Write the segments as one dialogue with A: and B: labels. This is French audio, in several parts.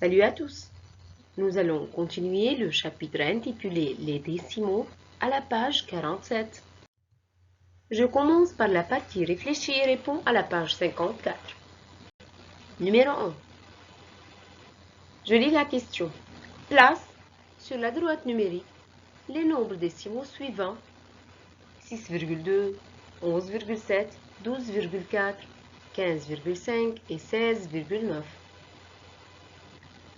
A: Salut à tous! Nous allons continuer le chapitre intitulé Les décimaux à la page 47. Je commence par la partie réfléchie et réponds à la page 54. Numéro 1. Je lis la question. Place sur la droite numérique les nombres décimaux suivants 6,2, 11,7, 12,4, 15,5 et 16,9.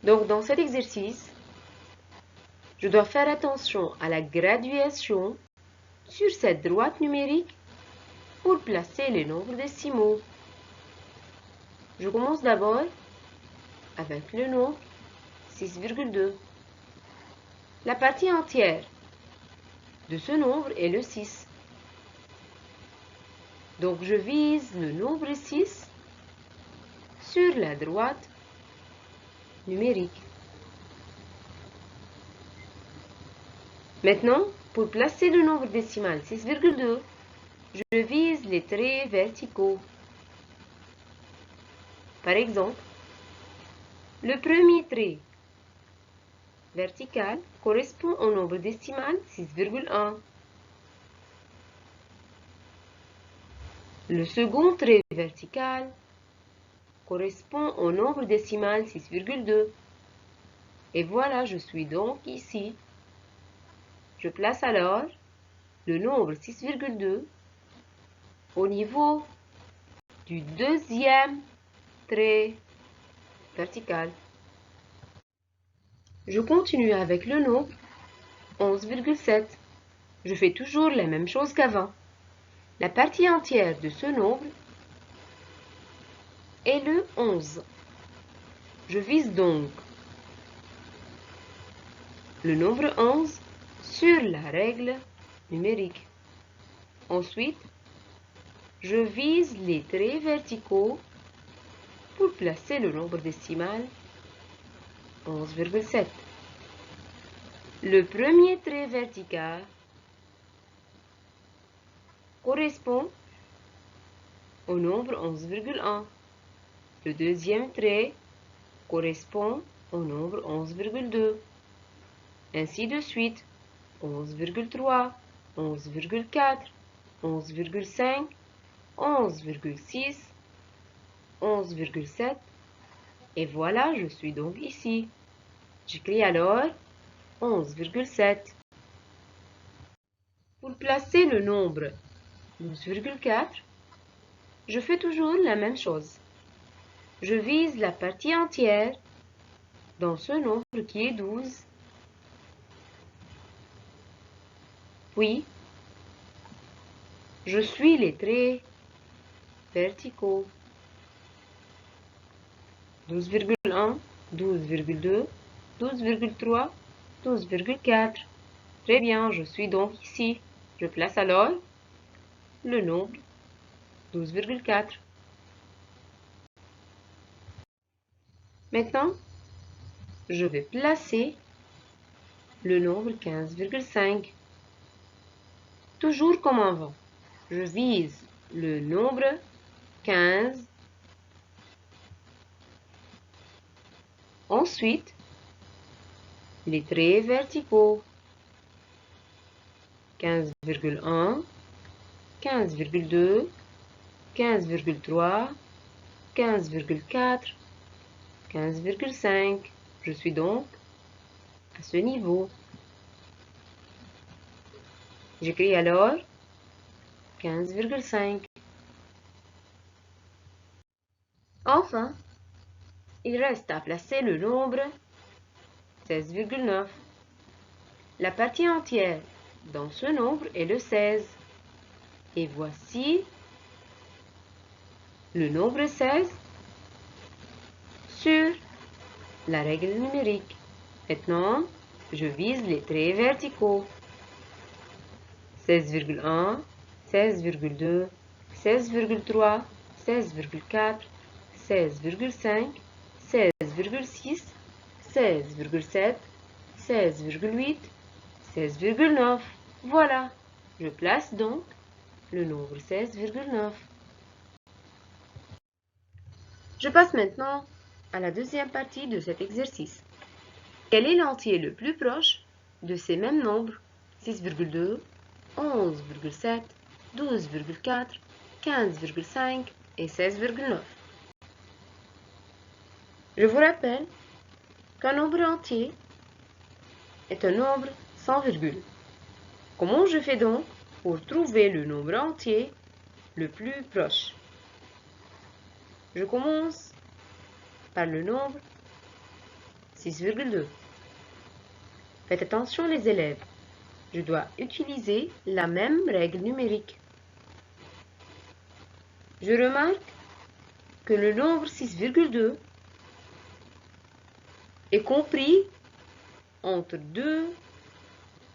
A: Donc, dans cet exercice, je dois faire attention à la graduation sur cette droite numérique pour placer les nombres décimaux. Je commence d'abord avec le nombre 6,2. La partie entière de ce nombre est le 6. Donc, je vise le nombre 6 sur la droite numérique. Maintenant, pour placer le nombre décimal 6,2, je vise les traits verticaux. Par exemple, le premier trait vertical correspond au nombre décimal 6,1. Le second trait vertical correspond au nombre décimal 6,2. Et voilà, je suis donc ici. Je place alors le nombre 6,2 au niveau du deuxième trait vertical. Je continue avec le nombre 11,7. Je fais toujours la même chose qu'avant. La partie entière de ce nombre est le 11. Je vise donc le nombre 11 sur la règle numérique. Ensuite, je vise les traits verticaux pour placer le nombre décimal 11,7. Le premier trait vertical correspond au nombre 11,1. Le deuxième trait correspond au nombre 11,2. Ainsi de suite, 11,3, 11,4, 11,5, 11,6, 11,7. Et voilà, je suis donc ici. J'écris alors 11,7. Pour placer le nombre 12,4, je fais toujours la même chose. Je vise la partie entière dans ce nombre qui est 12. Puis, je suis les traits verticaux. 12,1, 12,2, 12,3, 12,4. Très bien, je suis donc ici. Je place alors le nombre 12,4. Maintenant, je vais placer le nombre 15,5. Toujours comme avant, je vise le nombre 15. Ensuite, les traits verticaux. 15,1, 15,2, 15,3, 15,4, 15,5. Je suis donc à ce niveau. J'écris alors 15,5. Enfin, il reste à placer le nombre 16,9. La partie entière dans ce nombre est le 16. Et voici le nombre 16 sur la règle numérique. Maintenant, je vise les traits verticaux. 16,1, 16,2, 16,3, 16,4, 16,5, 16,6, 16,7, 16,8, 16,9. Voilà, je place donc le nombre 16,9. Je passe maintenant à la deuxième partie de cet exercice. Quel est l'entier le plus proche de ces mêmes nombres 6,2, 11,7, 12,4, 15,5 et 16,9? Je vous rappelle qu'un nombre entier est un nombre sans virgule. Comment je fais donc pour trouver le nombre entier le plus proche? Je commence par le nombre 6,2. Faites attention les élèves, je dois utiliser la même règle numérique. Je remarque que le nombre 6,2 est compris entre deux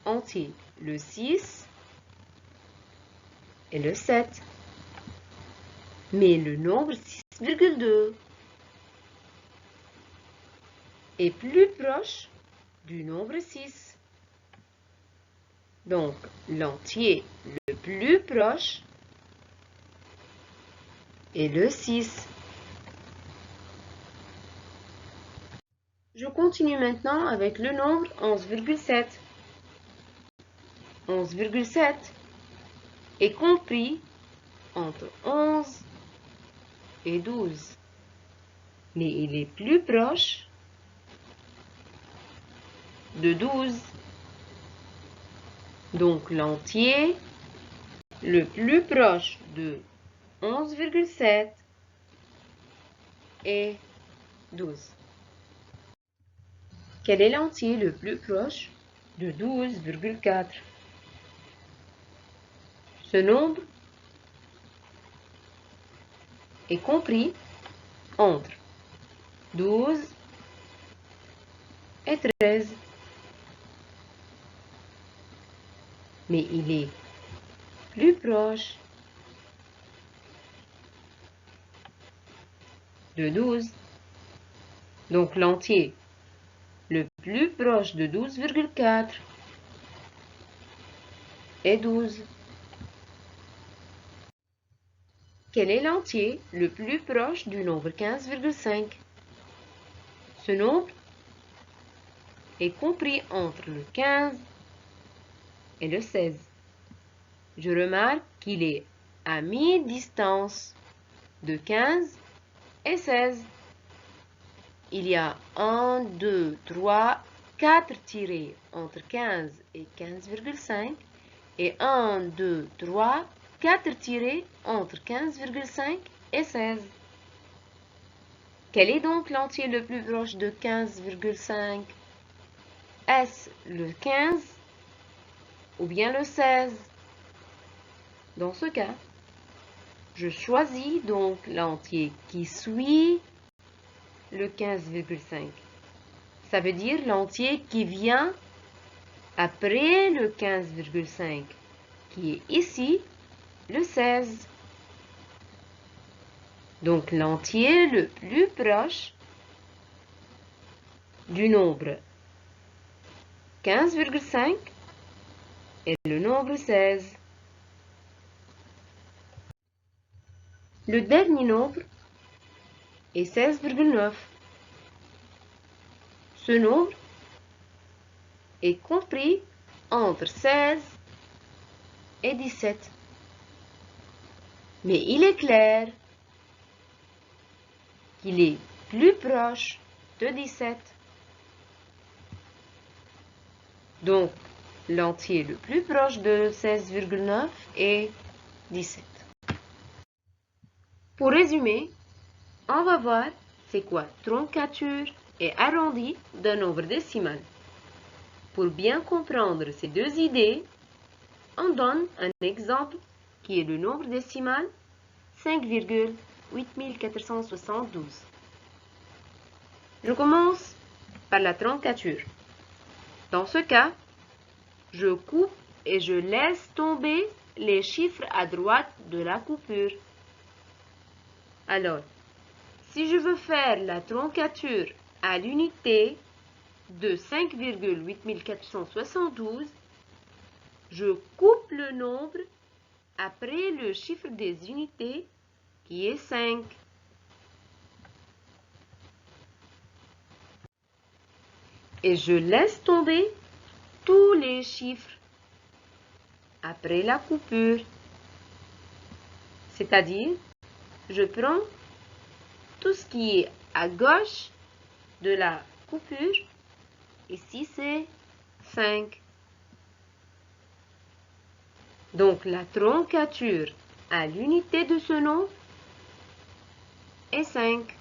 A: entiers, le 6 et le 7. Mais le nombre 6,2 est plus proche du nombre 6. Donc, l'entier le plus proche est le 6. Je continue maintenant avec le nombre 11,7. 11,7 est compris entre 11 et 12. Mais il est plus proche de 12. Donc l'entier le plus proche de 11,7 est 12. Quel est l'entier le plus proche de 12,4? Ce nombre est compris entre 12 et 13. Mais il est plus proche de 12. Donc l'entier le plus proche de 12,4 est 12. Quel est l'entier le plus proche du nombre 15,5? Ce nombre est compris entre le 15 et le 16. Je remarque qu'il est à mi-distance de 15 et 16. Il y a 1, 2, 3, 4 tirés entre 15 et 15,5 et 1, 2, 3, 4 tirés entre 15,5 et 16. Quel est donc l'entier le plus proche de 15,5? Est-ce le 15 ou bien le 16? Dans ce cas, je choisis donc l'entier qui suit le 15,5. Ça veut dire l'entier qui vient après le 15,5, qui est ici le 16. Donc l'entier le plus proche du nombre 15,5 est le nombre 16. Le dernier nombre est 16,9. Ce nombre est compris entre 16 et 17. Mais il est clair qu'il est plus proche de 17. Donc, l'entier le plus proche de 16,9 est 17. Pour résumer, on va voir c'est quoi troncature et arrondi d'un nombre décimal. Pour bien comprendre ces deux idées, on donne un exemple qui est le nombre décimal 5,8472. Je commence par la troncature. Dans ce cas, je coupe et je laisse tomber les chiffres à droite de la coupure. Alors, si je veux faire la troncature à l'unité de 5,8472, je coupe le nombre après le chiffre des unités qui est 5. et je laisse tomber tous les chiffres après la coupure. C'est-à-dire, je prends tout ce qui est à gauche de la coupure. Ici, c'est 5. Donc, la troncature à l'unité de ce nombre est 5.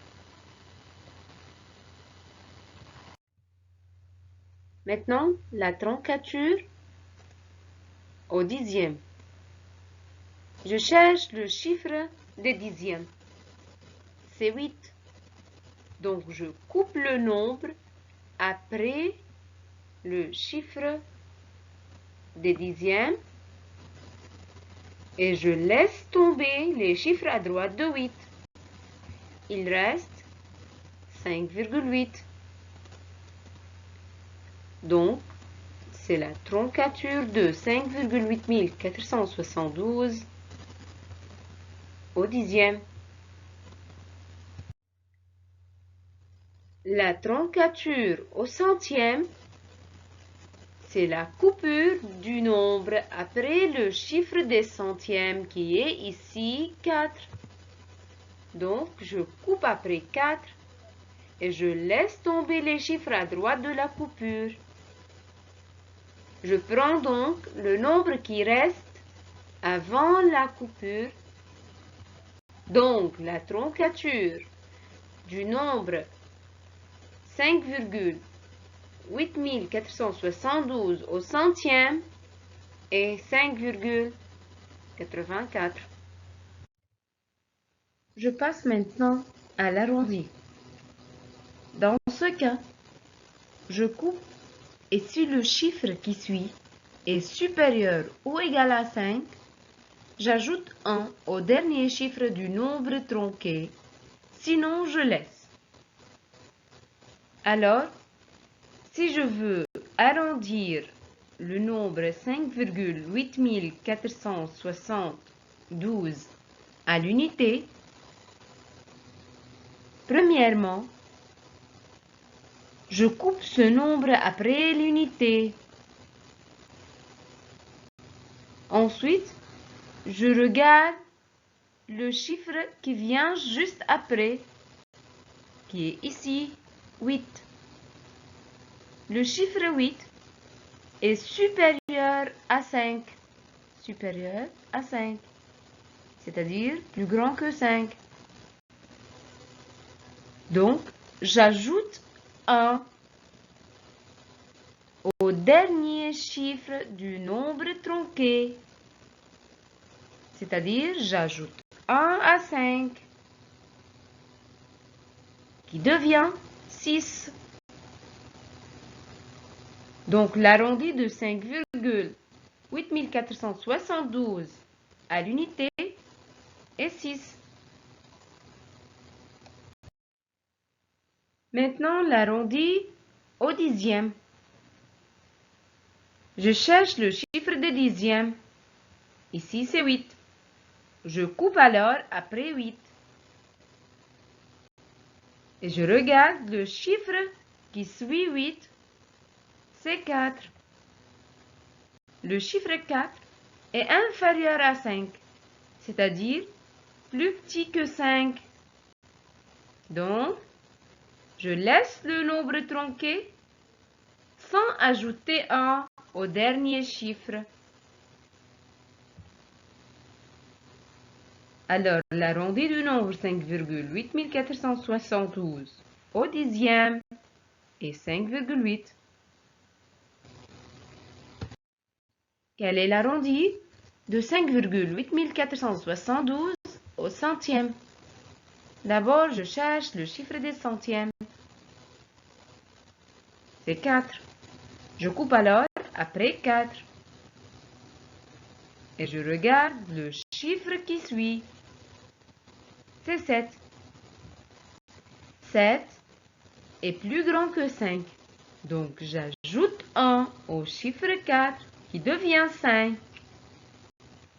A: Maintenant, la troncature au dixième. Je cherche le chiffre des dixièmes. C'est 8. Donc, je coupe le nombre après le chiffre des dixièmes et je laisse tomber les chiffres à droite de 8. Il reste 5,8. Donc, c'est la troncature de 5,8 472 au dixième. La troncature au centième, c'est la coupure du nombre après le chiffre des centièmes qui est ici 4. Donc, je coupe après 4 et je laisse tomber les chiffres à droite de la coupure. Je prends donc le nombre qui reste avant la coupure. Donc, la troncature du nombre 5,8 472 au centième est 5,84. Je passe maintenant à l'arrondi. Dans ce cas, je coupe et si le chiffre qui suit est supérieur ou égal à 5, j'ajoute 1 au dernier chiffre du nombre tronqué, sinon je laisse. Alors, si je veux arrondir le nombre 5,8 472 à l'unité, premièrement, je coupe ce nombre après l'unité. Ensuite, je regarde le chiffre qui vient juste après, qui est ici 8. Le chiffre 8 est supérieur à 5. Supérieur à 5. C'est-à-dire plus grand que 5. Donc, j'ajoute 1 au dernier chiffre du nombre tronqué. C'est-à-dire, j'ajoute 1 à 5, qui devient 6. Donc, l'arrondi de 5,8 472 à l'unité est 6. Maintenant, l'arrondi au dixième. Je cherche le chiffre des dixièmes. Ici, c'est 8. Je coupe alors après 8. Et je regarde le chiffre qui suit 8. C'est 4. Le chiffre 4 est inférieur à 5, c'est-à-dire plus petit que 5. Donc, je laisse le nombre tronqué sans ajouter 1 au dernier chiffre. Alors, l'arrondi du nombre 5,8 472 au dixième est 5,8. Quel est l'arrondi de 5,8 472 au centième? D'abord, je cherche le chiffre des centièmes. C'est 4. Je coupe alors après 4. Et je regarde le chiffre qui suit. C'est 7. 7 est plus grand que 5. Donc, j'ajoute 1 au chiffre 4 qui devient 5.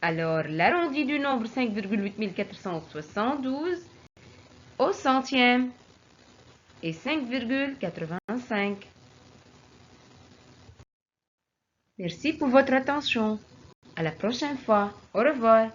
A: Alors, l'arrondi du nombre 5,8 472 au centième est 5,85.
B: Merci pour votre attention. À la prochaine fois. Au revoir.